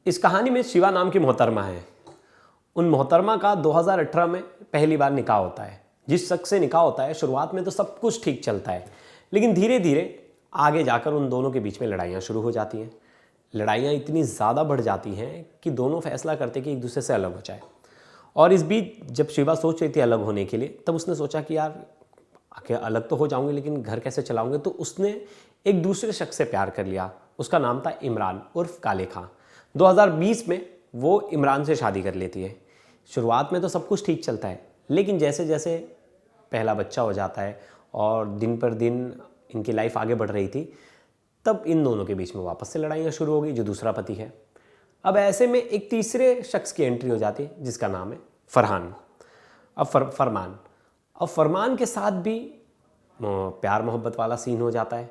इस कहानी में शिवा नाम की मोहतरमा है। उन मोहतरमा का 2018 में पहली बार निकाह होता है। जिस शख्स से निकाह होता है शुरुआत में तो सब कुछ ठीक चलता है, लेकिन धीरे धीरे आगे जाकर उन दोनों के बीच में लड़ाइयाँ शुरू हो जाती हैं। लड़ाइयाँ इतनी ज़्यादा बढ़ जाती हैं कि दोनों फैसला करते कि एक दूसरे से अलग हो जाए। और इस बीच जब शिवा सोच रही थी अलग होने के लिए, तब उसने सोचा कि यार आखिर अलग तो हो जाऊंगी, लेकिन घर कैसे चलाऊंगे। तो उसने एक दूसरे शख्स से प्यार कर लिया। उसका नाम था इमरान उर्फ काले खां। 2020 में वो इमरान से शादी कर लेती है। शुरुआत में तो सब कुछ ठीक चलता है, लेकिन जैसे जैसे पहला बच्चा हो जाता है और दिन पर दिन इनकी लाइफ आगे बढ़ रही थी, तब इन दोनों के बीच में वापस से लड़ाइयाँ शुरू हो गई, जो दूसरा पति है। अब ऐसे में एक तीसरे शख्स की एंट्री हो जाती है, जिसका नाम है फरहान। अब फरमान। अब फरमान के साथ भी प्यार मोहब्बत वाला सीन हो जाता है।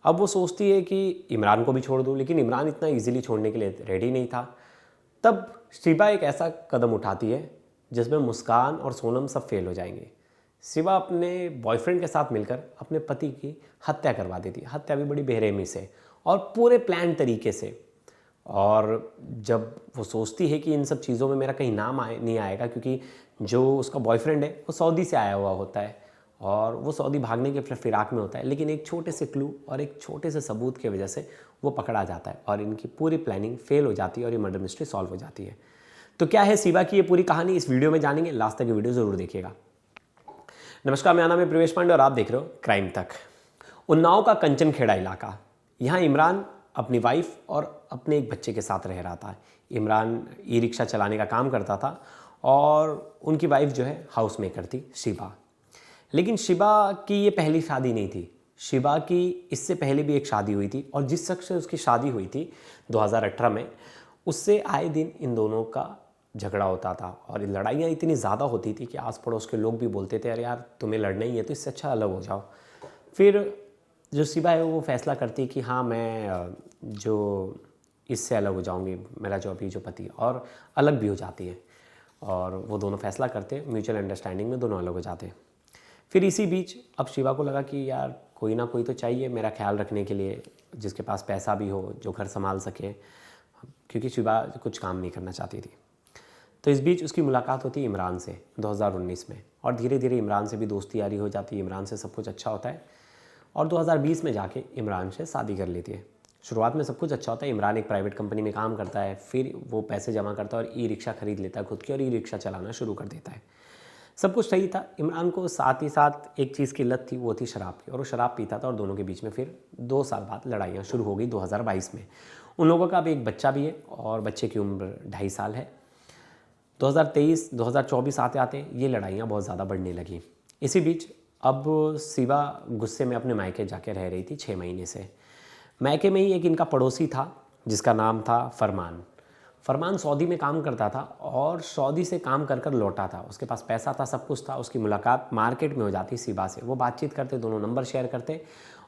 अब वो सोचती है कि इमरान को भी छोड़ दूँ, लेकिन इमरान इतना इजीली छोड़ने के लिए रेडी नहीं था। तब शिवा एक ऐसा कदम उठाती है जिसमें मुस्कान और सोनम सब फेल हो जाएंगे। शिवा अपने बॉयफ्रेंड के साथ मिलकर अपने पति की हत्या करवा देती है। हत्या भी बड़ी बेरहमी से और पूरे प्लान तरीके से। और जब वो सोचती है कि इन सब चीज़ों में मेरा कहीं नाम नहीं आएगा, क्योंकि जो उसका बॉयफ्रेंड है वो सऊदी से आया हुआ होता है और वो सऊदी भागने के फिराक में होता है, लेकिन एक छोटे से क्लू और एक छोटे से सबूत की वजह से वो पकड़ा जाता है और इनकी पूरी प्लानिंग फेल हो जाती है और ये मर्डर मिस्ट्री सॉल्व हो जाती है। तो क्या है शिवा की ये पूरी कहानी, इस वीडियो में जानेंगे। लास्ट तक ये वीडियो ज़रूर देखिएगा। नमस्कार, मेरा नाम है प्रवेश पांडे और आप देख रहे हो क्राइम तक। उन्नाव का कंचनखेड़ा इलाका, यहाँ इमरान अपनी वाइफ और अपने एक बच्चे के साथ रह रहा था। इमरान ई रिक्शा चलाने का काम करता था और उनकी वाइफ जो है हाउस मेकर थी, शिवा। लेकिन शिवा की ये पहली शादी नहीं थी। शिवा की इससे पहले भी एक शादी हुई थी और जिस शख्स से उसकी शादी हुई थी 2018 में, उससे आए दिन इन दोनों का झगड़ा होता था और लड़ाइयाँ इतनी ज़्यादा होती थी कि आस पड़ोस के लोग भी बोलते थे, अरे यार तुम्हें लड़ना ही है तो इससे अच्छा अलग हो जाओ। फिर जो शिवा है वो फैसला करती है कि हाँ मैं जो इससे अलग हो जाऊंगी, मेरा जो अभी जो पति, और अलग भी हो जाती है। और वो दोनों फैसला करते हैं, म्यूचुअल अंडरस्टैंडिंग में दोनों अलग हो जाते हैं। फिर इसी बीच अब शिवा को लगा कि यार कोई ना कोई तो चाहिए मेरा ख्याल रखने के लिए, जिसके पास पैसा भी हो, जो घर संभाल सके, क्योंकि शिवा कुछ काम नहीं करना चाहती थी। तो इस बीच उसकी मुलाकात होती है इमरान से 2019 में और धीरे धीरे इमरान से भी दोस्ती यारी हो जाती है। इमरान से सब कुछ अच्छा होता है और 2020 में जाके इमरान से शादी कर लेती है। शुरुआत में सब कुछ अच्छा होता है। इमरान एक प्राइवेट कंपनी में काम करता है, फिर वो पैसे जमा करता है और ई रिक्शा खरीद लेता है खुद की और ई रिक्शा चलाना शुरू कर देता है। सब कुछ सही था। इमरान को साथ ही साथ एक चीज़ की लत थी, वो थी शराब की, और वो शराब पीता था और दोनों के बीच में फिर 2 साल बाद लड़ाइयाँ शुरू हो गई 2022 में। उन लोगों का अब एक बच्चा भी है और बच्चे की उम्र 2.5 साल है। 2023 2024 आते आते ये लड़ाइयाँ बहुत ज़्यादा बढ़ने लगी। इसी बीच अब शिवा गुस्से में अपने मायके जाके रह रही थी 6 महीने से। मायके में ही एक इनका पड़ोसी था जिसका नाम था फरमान। फरमान सऊदी में काम करता था और सऊदी से काम कर कर लौटा था। उसके पास पैसा था, सब कुछ था। उसकी मुलाकात मार्केट में हो जाती शिवा से। वो बातचीत करते, दोनों नंबर शेयर करते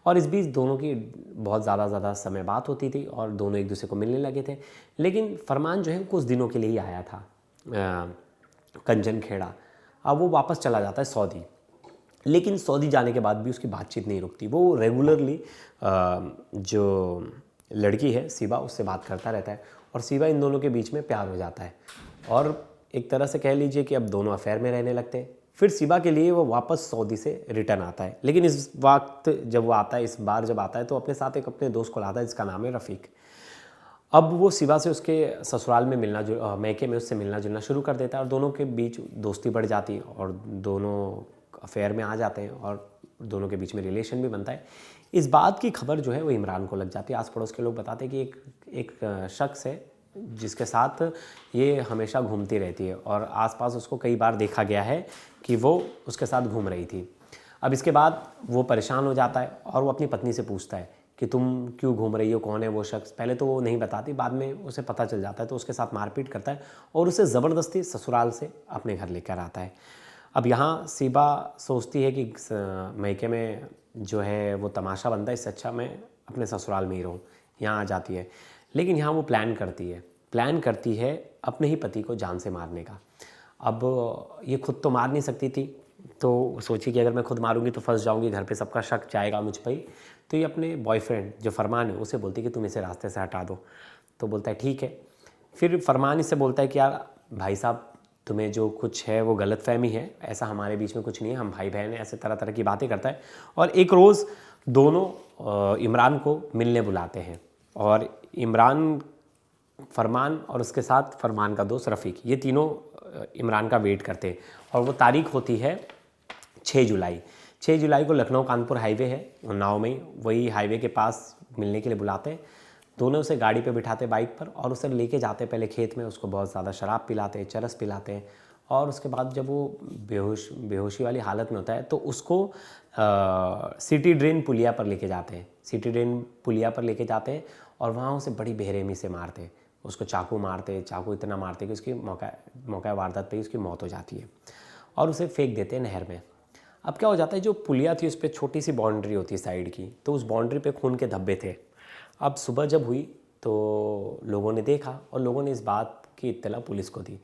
और इस बीच दोनों की बहुत ज़्यादा समय बात होती थी और दोनों एक दूसरे को मिलने लगे थे। लेकिन फरमान जो है कुछ दिनों के लिए ही आया था कंचनखेड़ा। अब वो वापस चला जाता है सऊदी, लेकिन सऊदी जाने के बाद भी उसकी बातचीत नहीं रुकती। वो रेगुलरली जो लड़की है शिवा, उससे बात करता रहता है और शिवा इन दोनों के बीच में प्यार हो जाता है और एक तरह से कह लीजिए कि अब दोनों अफेयर में रहने लगते हैं। फिर शिवा के लिए वो वापस सऊदी से रिटर्न आता है, लेकिन इस वक्त जब वो आता है, इस बार जब आता है तो अपने साथ एक अपने दोस्त को लाता है जिसका नाम है रफ़ीक। अब वो शिवा से उसके ससुराल में मैके में उससे मिलना जुलना शुरू कर देता है और दोनों के बीच दोस्ती बढ़ जाती है और दोनों अफेयर में आ जाते हैं और दोनों के बीच में रिलेशन भी बनता है। इस बात की खबर जो है वो इमरान को लग जाती है। आस पड़ोस के लोग बताते हैं कि एक शख्स है जिसके साथ ये हमेशा घूमती रहती है और आसपास उसको कई बार देखा गया है कि वो उसके साथ घूम रही थी। अब इसके बाद वो परेशान हो जाता है और वो अपनी पत्नी से पूछता है कि तुम क्यों घूम रही हो, कौन है वो शख्स। पहले तो वो नहीं बताती, बाद में उसे पता चल जाता है तो उसके साथ मारपीट करता है और उसे ज़बरदस्ती ससुराल से अपने घर लेकर आता है। अब यहाँ शिवा सोचती है कि मैके में जो है वो तमाशा बनता है, इससे अच्छा मैं अपने ससुराल में ही रहूँ। यहाँ आ जाती है, लेकिन यहाँ वो प्लान करती है अपने ही पति को जान से मारने का। अब ये खुद तो मार नहीं सकती थी, तो सोची कि अगर मैं खुद मारूंगी तो फंस जाऊंगी, घर पे सबका शक जाएगा मुझ पर ही। तो ये अपने बॉयफ्रेंड जो फरमान है उसे बोलती कि तुम इसे रास्ते से हटा दो। तो बोलता है ठीक है। फिर फरमान इससे बोलता है कि यार भाई साहब, तुम्हें जो कुछ है वो गलतफहमी है, ऐसा हमारे बीच में कुछ नहीं है, हम भाई बहन हैं, ऐसे तरह तरह की बातें करता है। और एक रोज़ दोनों इमरान को मिलने बुलाते हैं, और इमरान, फरमान और उसके साथ फरमान का दोस्त रफ़ीक, ये तीनों इमरान का वेट करते हैं। और वो तारीख होती है 6 जुलाई। 6 जुलाई को लखनऊ कानपुर हाईवे है, उन्नाव में, वही हाईवे के पास मिलने के लिए बुलाते हैं। दोनों उसे गाड़ी पे बिठाते बाइक पर, और उसे लेके जाते पहले खेत में, उसको बहुत ज़्यादा शराब पिलाते हैं, चरस पिलाते हैं। और उसके बाद जब वो बेहोशी वाली हालत में होता है तो उसको सिटी ड्रेन पुलिया पर लेके जाते हैं। सिटी ड्रेन पुलिया पर लेके जाते हैं और वहाँ उसे बड़ी बेरहमी से मारते हैं। उसको चाकू मारते, चाकू इतना मारते कि उसकी मौका वारदात पे ही उसकी मौत हो जाती है, और उसे फेंक देते हैं नहर में। अब क्या हो जाता है, जो पुलिया थी उस पर छोटी सी बाउंड्री होती है साइड की, तो उस बाउंड्री पे खून के धब्बे थे। अब सुबह जब हुई तो लोगों ने देखा, और लोगों ने इस बात की इत्तला पुलिस को दी।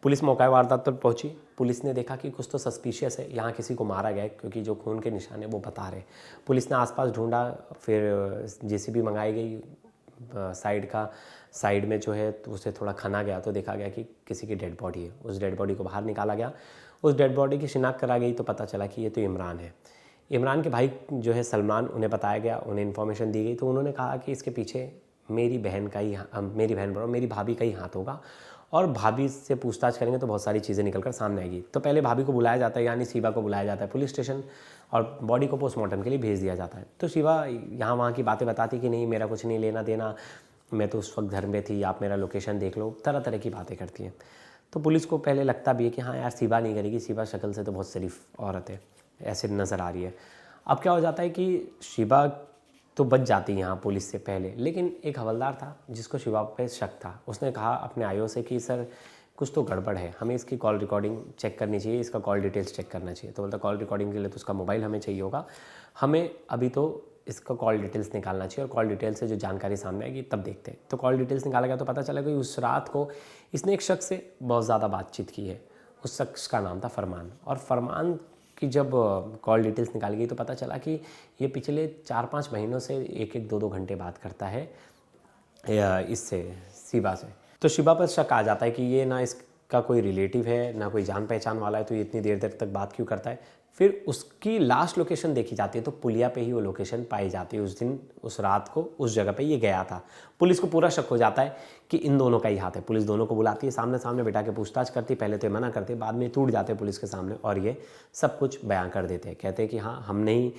पुलिस मौका वारदात पर पहुंची। पुलिस ने देखा कि कुछ तो सस्पिशियस है, यहाँ किसी को मारा गया है, क्योंकि जो खून के निशान है वो बता रहे। पुलिस ने आसपास ढूंढा, फिर जेसीबी मंगाई गई, साइड में जो है तो उसे थोड़ा खना गया, तो देखा गया कि किसी की डेड बॉडी है। उस डेड बॉडी को बाहर निकाला गया, उस डेड बॉडी की शिनाख्त करा गई, तो पता चला कि ये तो इमरान है। इमरान के भाई जो है सलमान, उन्हें बताया गया, उन्हें इन्फॉर्मेशन दी गई, तो उन्होंने कहा कि इसके पीछे मेरी बहन बोलो, मेरी भाभी का ही हाथ होगा, और भाभी से पूछताछ करेंगे तो बहुत सारी चीज़ें निकल कर सामने आएगी। तो पहले भाभी को बुलाया जाता है, यानी शिवा को बुलाया जाता है पुलिस स्टेशन, और बॉडी को पोस्टमार्टम के लिए भेज दिया जाता है। तो शिवा यहाँ वहाँ की बातें बताती कि नहीं, मेरा कुछ नहीं लेना देना, मैं तो उस वक्त घर में थी, आप मेरा लोकेशन देख लो, तरह तरह की बातें करती हैं। तो पुलिस को पहले लगता भी है कि हाँ यार, शिवा नहीं करेगी, शिवा शक्ल से तो बहुत शरीफ औरत है, ऐसे नज़र आ रही है। अब क्या हो जाता है कि शिवा तो बच जाती है यहाँ पुलिस से पहले, लेकिन एक हवलदार था जिसको शिवा पे शक था। उसने कहा अपने आईओ से कि सर कुछ तो गड़बड़ है, हमें इसकी कॉल रिकॉर्डिंग चेक करनी चाहिए, इसका कॉल डिटेल्स चेक करना चाहिए। तो बोलता कॉल रिकॉर्डिंग के लिए तो उसका मोबाइल हमें चाहिए होगा, हमें अभी तो इसका कॉल डिटेल्स निकालना चाहिए, और कॉल डिटेल्स से जो जानकारी सामने आएगी तब देखते हैं। तो कॉल डिटेल्स निकाला गया, तो पता चला कि उस रात को इसने एक शख्स से बहुत ज़्यादा बातचीत की है। उस शख्स का नाम था फरमान, और फरमान की जब कॉल डिटेल्स निकाली गई तो पता चला कि ये पिछले 4-5 महीनों से 1-1, 2-2 घंटे बात करता है इससे, शिवा से। तो शिवा पर शक आ जाता है कि ये ना इसका कोई रिलेटिव है, ना कोई जान पहचान वाला है, तो ये इतनी देर तक बात क्यों करता है। फिर उसकी लास्ट लोकेशन देखी जाती है, तो पुलिया पे ही वो लोकेशन पाई जाती है। उस दिन, उस रात को उस जगह पे ये गया था। पुलिस को पूरा शक हो जाता है कि इन दोनों का ही हाथ है। पुलिस दोनों को बुलाती है, सामने सामने बिठा के पूछताछ करती है। पहले तो ये मना करते, बाद में टूट जाते पुलिस के सामने, और ये सब कुछ बयां कर देते हैं। कहते हैं कि हाँ, हमने ही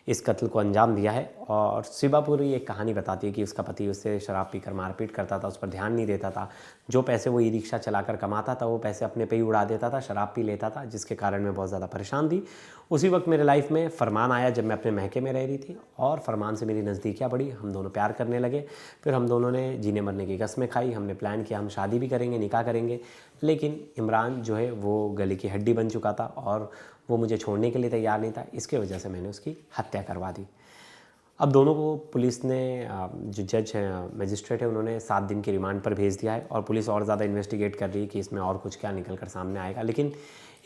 इस कत्ल को अंजाम दिया है। और शिवा पूरी एक कहानी बताती है कि उसका पति उससे शराब पीकर मारपीट करता था, उस पर ध्यान नहीं देता था। जो पैसे वो ई रिक्शा चलाकर कमाता था, वो पैसे अपने पे ही उड़ा देता था, शराब पी लेता था, जिसके कारण मैं बहुत ज़्यादा परेशान थी। उसी वक्त मेरे लाइफ में फरमान आया, जब मैं अपने महके में रह रही थी, और फरमान से मेरी नज़दीकियाँ बढ़ी, हम दोनों प्यार करने लगे। फिर हम दोनों ने जीने मरने की कस्में खाई, हमने प्लान किया हम शादी भी करेंगे, निकाह करेंगे। लेकिन इमरान जो है वो गले की हड्डी बन चुका था, और वो मुझे छोड़ने के लिए तैयार नहीं था। इसके वजह से मैंने उसकी हत्या करवा दी। अब दोनों को पुलिस ने, जो जज है, मजिस्ट्रेट है, उन्होंने 7 दिन की रिमांड पर भेज दिया है, और पुलिस और ज़्यादा इन्वेस्टिगेट कर रही है कि इसमें और कुछ क्या निकल कर सामने आएगा। लेकिन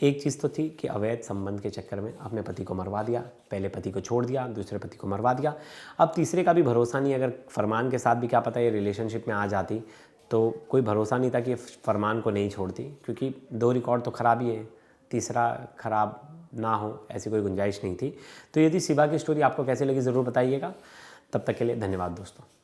एक चीज़ तो थी कि अवैध संबंध के चक्कर में अपने पति को मरवा दिया। पहले पति को छोड़ दिया, दूसरे पति को मरवा दिया। अब तीसरे का भी भरोसा नहीं। अगर फरमान के साथ भी क्या पता ये रिलेशनशिप में आ जाती, तो कोई भरोसा नहीं था कि फरमान को नहीं छोड़ती, क्योंकि 2 रिकॉर्ड तो ख़राब ही है, तीसरा ख़राब ना हो ऐसी कोई गुंजाइश नहीं थी। तो यदि शिवा की स्टोरी आपको कैसी लगी ज़रूर बताइएगा। तब तक के लिए धन्यवाद दोस्तों।